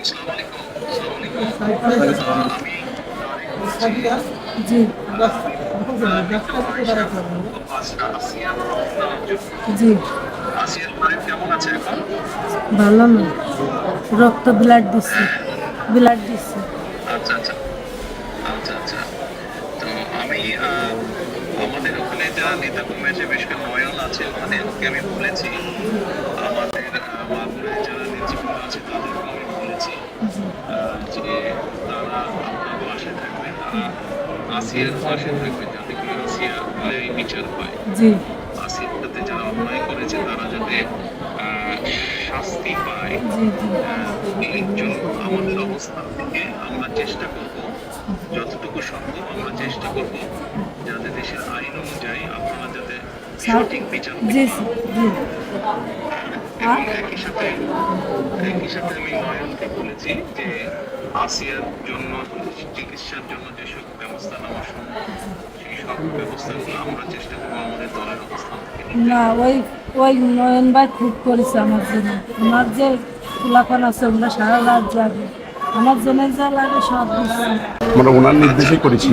জি জি ভালো না, রক্ত ব্লাড দিচ্ছে, ব্লাড দিচ্ছে। আচ্ছা আচ্ছা আচ্ছা আচ্ছা। তো আমি আমাদের ওখানে যারা নেতা কর্মী আছে, বিশেষ করে নয়ন আছে, তাদেরকে আমি বলেছি, আমাদের মাগুরায় যারা নেতৃবৃন্দ আছে তাদেরকে আমি বলেছি যে তারা আপনার পাশে থাকবেন, আসিয়ার পাশে থাকবেন, যাতে করে আসিয়া বিচার হয়। জি আসিয়ার সাথে যারা অন্যায় করেছে তারা যাতে শাস্তি পায়। জি জি এর জন্য আমাদের অবস্থান থেকে আমরা চেষ্টা করব, যতটুকু সম্ভব আমরা চেষ্টা করব যাতে দেশের আইন অনুযায়ী আপনারা যাতে সঠিক বিচার জি পান। জি। এবং একই সাথে আমি নয়নকে বলেছি যে আসিয়ার জন্য চিকিৎসার জন্য যেসব ব্যবস্থা নেওয়া সম্ভব সেই সব ব্যবস্থাগুলো আমরা চেষ্টা করবো আমাদের দলের অবস্থান থেকে নিতে। না, ওই ওই নয়ন ভাই খুব করেছে আমার জন্য। আমার যে খোলাফান আছে ওগুলো সারা রাত জাগে, আমার জন্য যা লাগে সব দিচ্ছে। আমরা ওনার নির্দেশে করেছি।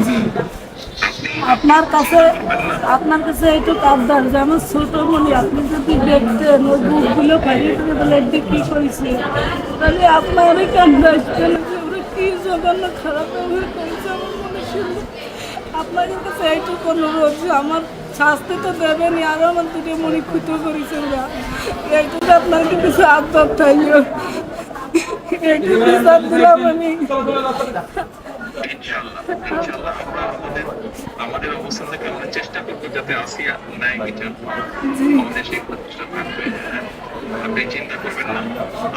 আপনার কাছে আপনার কাছে এইটুকু আবদার যে আমার ছোট মনি আপনি যদি দেখতেন ওই বুকগুলো ফাইলে বলে কি করেছে, তাহলে আপনারই কান্দাইতেন যে ওরা কি জঘন্য খারাপ ব্যবহার করেছে আমার মনে ছিল। আপনাদের কাছে এইটুকু অনুরোধ যে আমার শাস্তি তো দেবেনি, আরও আমার দুটো মনি খুঁতো করেছে ওরা, এইটুকু আপনার কিছু আবদার থাকলো, এইটুকু বিচার দিলাম আমি। ইনশাআল্লাহ আমরা আমাদের অবস্থান থেকে আমরা চেষ্টা করবো যাতে আসিয়া ন্যায় বিচার পায়। আমাদের সেই প্রচেষ্টা থাকবে। আপনি চিন্তা করবেন না,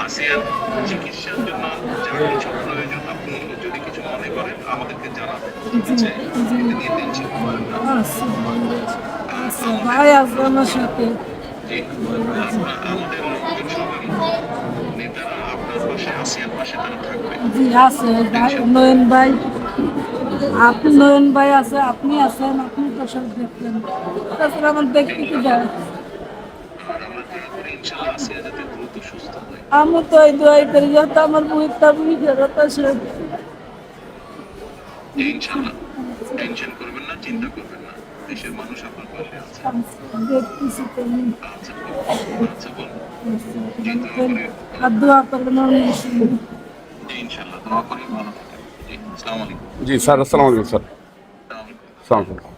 আসিয়ার চিকিৎসার জন্য যা কিছু প্রয়োজন আপনি যদি কিছু মনে করেন আমাদেরকে জানাবেন, ঠিক আছে? এটা নিয়ে টেনশন করবেন না। আচ্ছা ভাই আসবে আমার সাথে। জি, আমাদের লোকজন সবাই, নেতারা আপনার পাশে, আসিয়ার পাশে তারা থাকবে। জি আছে ভাই, নয়ন ভাই, আপনি নয়ন ভাই আছে, আপনি আছেন, আপনি তো সব দেখলেন, তাছাড়া আমার দেখতে কি যায়। আর আমরা দোয়া করি ইনশাআল্লাহ আসিয়া যাতে দ্রুত সুস্থ হয়। আমি তো এই দোয়াই করি যাতে আমার মুহিতটা বুঝি ফেরত আসে। ইনশাআল্লাহ টেনশন করবেন না, চিন্তা করবেন না, দেশের মানুষ আপনার পাশে আছে। দেখতেছি তো আমি। আচ্ছা আচ্ছা বলুন। জি, দোয়া করি। আর দোয়া করবেন আমার মুসলিম। জি ইনশাআল্লাহ দোয়া করি ভালো থাকেন। জি আসসালামু আলাইকুম। জি স্যার, আসসালামু আলাইকুম স্যার। আসসালামু আলাইকুম। আসসালামু আলাইকুম।